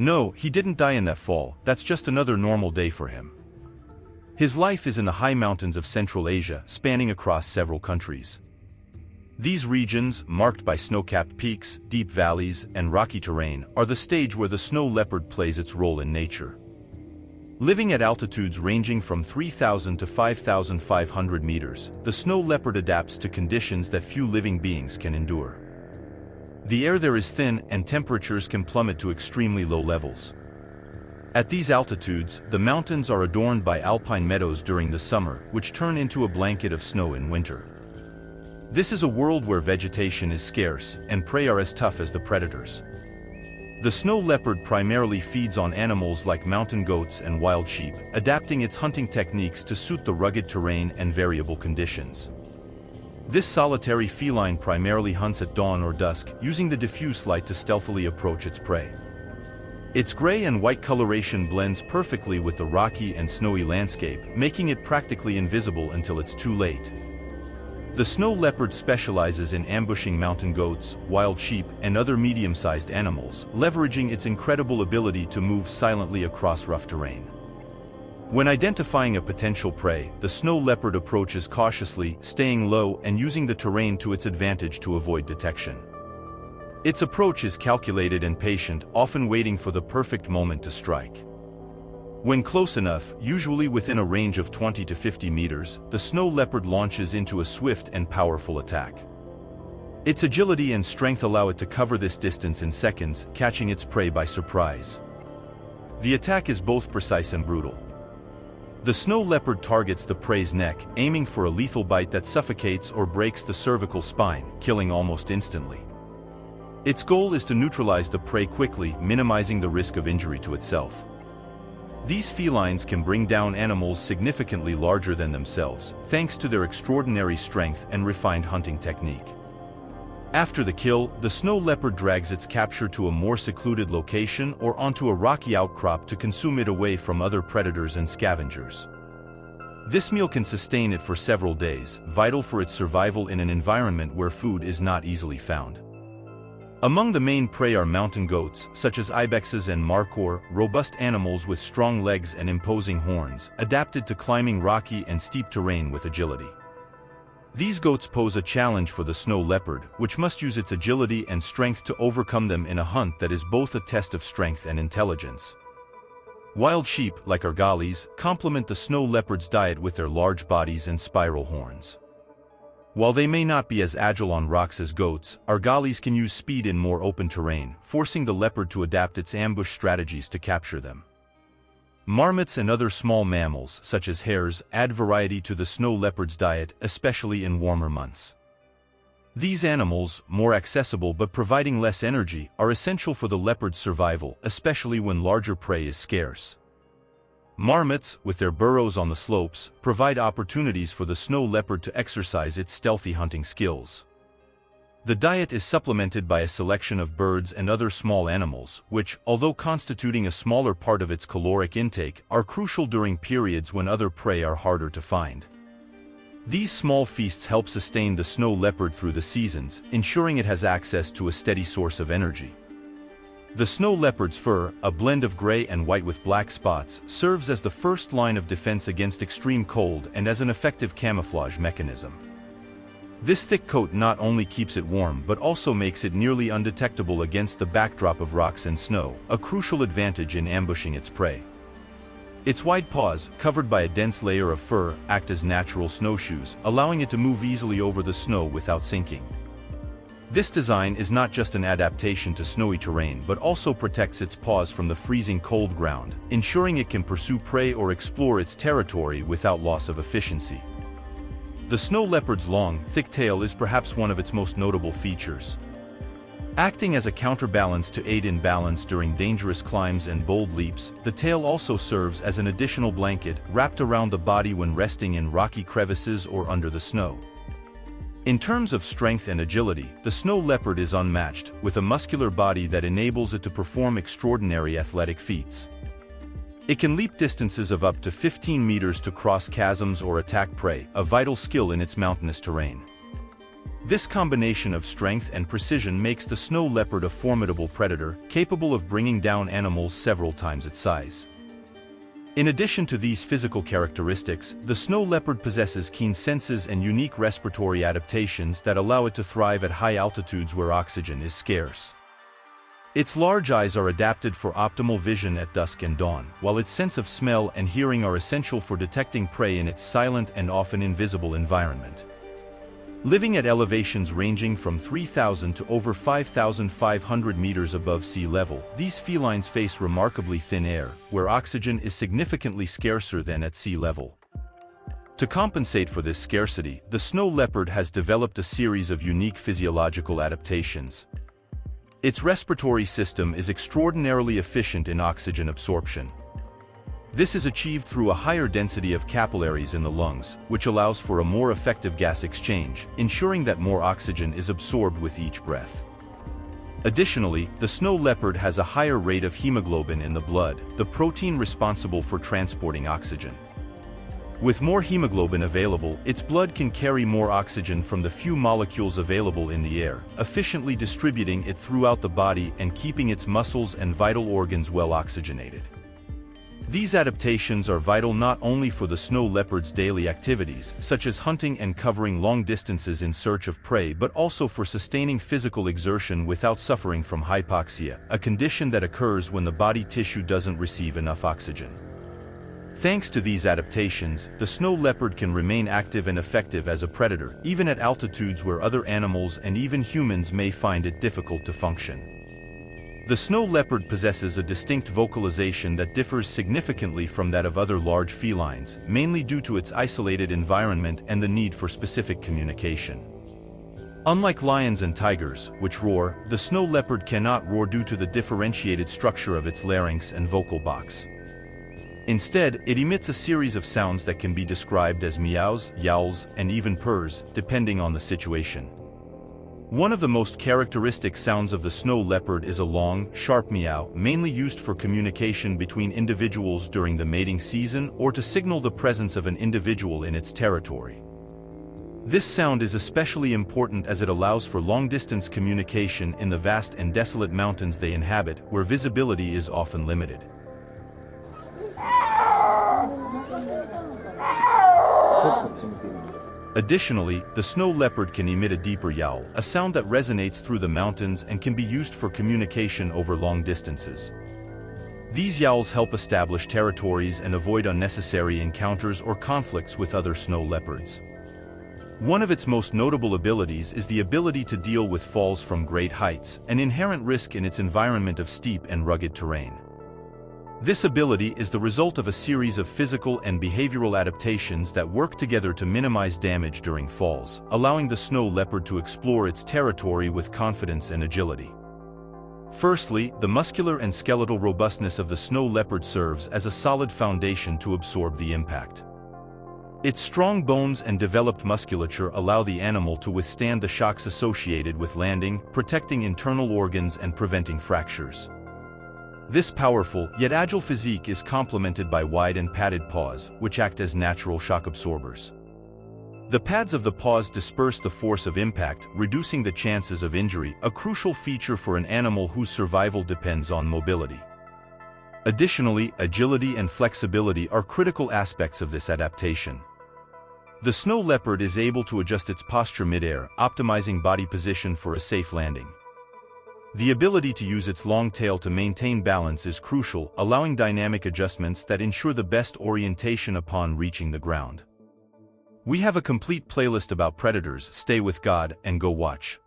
No, he didn't die in that fall, that's just another normal day for him. His life is in the high mountains of Central Asia, spanning across several countries. These regions, marked by snow-capped peaks, deep valleys, and rocky terrain, are the stage where the snow leopard plays its role in nature. Living at altitudes ranging from 3,000 to 5,500 meters, the snow leopard adapts to conditions that few living beings can endure. The air there is thin, and temperatures can plummet to extremely low levels. At these altitudes, the mountains are adorned by alpine meadows during the summer, which turn into a blanket of snow in winter. This is a world where vegetation is scarce, and prey are as tough as the predators. The snow leopard primarily feeds on animals like mountain goats and wild sheep, adapting its hunting techniques to suit the rugged terrain and variable conditions. This solitary feline primarily hunts at dawn or dusk, using the diffuse light to stealthily approach its prey. Its gray and white coloration blends perfectly with the rocky and snowy landscape, making it practically invisible until it's too late. The snow leopard specializes in ambushing mountain goats, wild sheep, and other medium-sized animals, leveraging its incredible ability to move silently across rough terrain. When identifying a potential prey, the snow leopard approaches cautiously, staying low and using the terrain to its advantage to avoid detection. Its approach is calculated and patient, often waiting for the perfect moment to strike. When close enough, usually within a range of 20 to 50 meters, the snow leopard launches into a swift and powerful attack. Its agility and strength allow it to cover this distance in seconds, catching its prey by surprise. The attack is both precise and brutal. The snow leopard targets the prey's neck, aiming for a lethal bite that suffocates or breaks the cervical spine, killing almost instantly. Its goal is to neutralize the prey quickly, minimizing the risk of injury to itself. These felines can bring down animals significantly larger than themselves, thanks to their extraordinary strength and refined hunting technique. After the kill, the snow leopard drags its capture to a more secluded location or onto a rocky outcrop to consume it away from other predators and scavengers. This meal can sustain it for several days, vital for its survival in an environment where food is not easily found. Among the main prey are mountain goats, such as ibexes and markhor, robust animals with strong legs and imposing horns, adapted to climbing rocky and steep terrain with agility. These goats pose a challenge for the snow leopard, which must use its agility and strength to overcome them in a hunt that is both a test of strength and intelligence. Wild sheep, like argalis, complement the snow leopard's diet with their large bodies and spiral horns. While they may not be as agile on rocks as goats, argalis can use speed in more open terrain, forcing the leopard to adapt its ambush strategies to capture them. Marmots and other small mammals, such as hares, add variety to the snow leopard's diet, especially in warmer months. These animals, more accessible but providing less energy, are essential for the leopard's survival, especially when larger prey is scarce. Marmots, with their burrows on the slopes, provide opportunities for the snow leopard to exercise its stealthy hunting skills. The diet is supplemented by a selection of birds and other small animals, which, although constituting a smaller part of its caloric intake, are crucial during periods when other prey are harder to find. These small feasts help sustain the snow leopard through the seasons, ensuring it has access to a steady source of energy. The snow leopard's fur, a blend of gray and white with black spots, serves as the first line of defense against extreme cold and as an effective camouflage mechanism. This thick coat not only keeps it warm but also makes it nearly undetectable against the backdrop of rocks and snow, a crucial advantage in ambushing its prey. Its wide paws, covered by a dense layer of fur, act as natural snowshoes, allowing it to move easily over the snow without sinking. This design is not just an adaptation to snowy terrain but also protects its paws from the freezing cold ground, ensuring it can pursue prey or explore its territory without loss of efficiency. The snow leopard's long, thick tail is perhaps one of its most notable features. Acting as a counterbalance to aid in balance during dangerous climbs and bold leaps, the tail also serves as an additional blanket wrapped around the body when resting in rocky crevices or under the snow. In terms of strength and agility, the snow leopard is unmatched, with a muscular body that enables it to perform extraordinary athletic feats. It can leap distances of up to 15 meters to cross chasms or attack prey, a vital skill in its mountainous terrain. This combination of strength and precision makes the snow leopard a formidable predator, capable of bringing down animals several times its size. In addition to these physical characteristics, the snow leopard possesses keen senses and unique respiratory adaptations that allow it to thrive at high altitudes where oxygen is scarce. Its large eyes are adapted for optimal vision at dusk and dawn, while its sense of smell and hearing are essential for detecting prey in its silent and often invisible environment. Living at elevations ranging from 3,000 to over 5,500 meters above sea level, these felines face remarkably thin air, where oxygen is significantly scarcer than at sea level. To compensate for this scarcity, the snow leopard has developed a series of unique physiological adaptations. Its respiratory system is extraordinarily efficient in oxygen absorption. This is achieved through a higher density of capillaries in the lungs, which allows for a more effective gas exchange, ensuring that more oxygen is absorbed with each breath. Additionally, the snow leopard has a higher rate of hemoglobin in the blood, the protein responsible for transporting oxygen. With more hemoglobin available, its blood can carry more oxygen from the few molecules available in the air, efficiently distributing it throughout the body and keeping its muscles and vital organs well oxygenated. These adaptations are vital not only for the snow leopard's daily activities, such as hunting and covering long distances in search of prey, but also for sustaining physical exertion without suffering from hypoxia, a condition that occurs when the body tissue doesn't receive enough oxygen. Thanks to these adaptations, the snow leopard can remain active and effective as a predator, even at altitudes where other animals and even humans may find it difficult to function. The snow leopard possesses a distinct vocalization that differs significantly from that of other large felines, mainly due to its isolated environment and the need for specific communication. Unlike lions and tigers, which roar, the snow leopard cannot roar due to the differentiated structure of its larynx and vocal box. Instead, it emits a series of sounds that can be described as meows, yowls, and even purrs, depending on the situation. One of the most characteristic sounds of the snow leopard is a long, sharp meow, mainly used for communication between individuals during the mating season or to signal the presence of an individual in its territory. This sound is especially important as it allows for long-distance communication in the vast and desolate mountains they inhabit, where visibility is often limited. Additionally, the snow leopard can emit a deeper yowl, a sound that resonates through the mountains and can be used for communication over long distances. These yowls help establish territories and avoid unnecessary encounters or conflicts with other snow leopards. One of its most notable abilities is the ability to deal with falls from great heights, an inherent risk in its environment of steep and rugged terrain. This ability is the result of a series of physical and behavioral adaptations that work together to minimize damage during falls, allowing the snow leopard to explore its territory with confidence and agility. Firstly, the muscular and skeletal robustness of the snow leopard serves as a solid foundation to absorb the impact. Its strong bones and developed musculature allow the animal to withstand the shocks associated with landing, protecting internal organs and preventing fractures. This powerful, yet agile physique is complemented by wide and padded paws, which act as natural shock absorbers. The pads of the paws disperse the force of impact, reducing the chances of injury, a crucial feature for an animal whose survival depends on mobility. Additionally, agility and flexibility are critical aspects of this adaptation. The snow leopard is able to adjust its posture mid-air, optimizing body position for a safe landing. The ability to use its long tail to maintain balance is crucial, allowing dynamic adjustments that ensure the best orientation upon reaching the ground. We have a complete playlist about predators. Stay with God and go watch.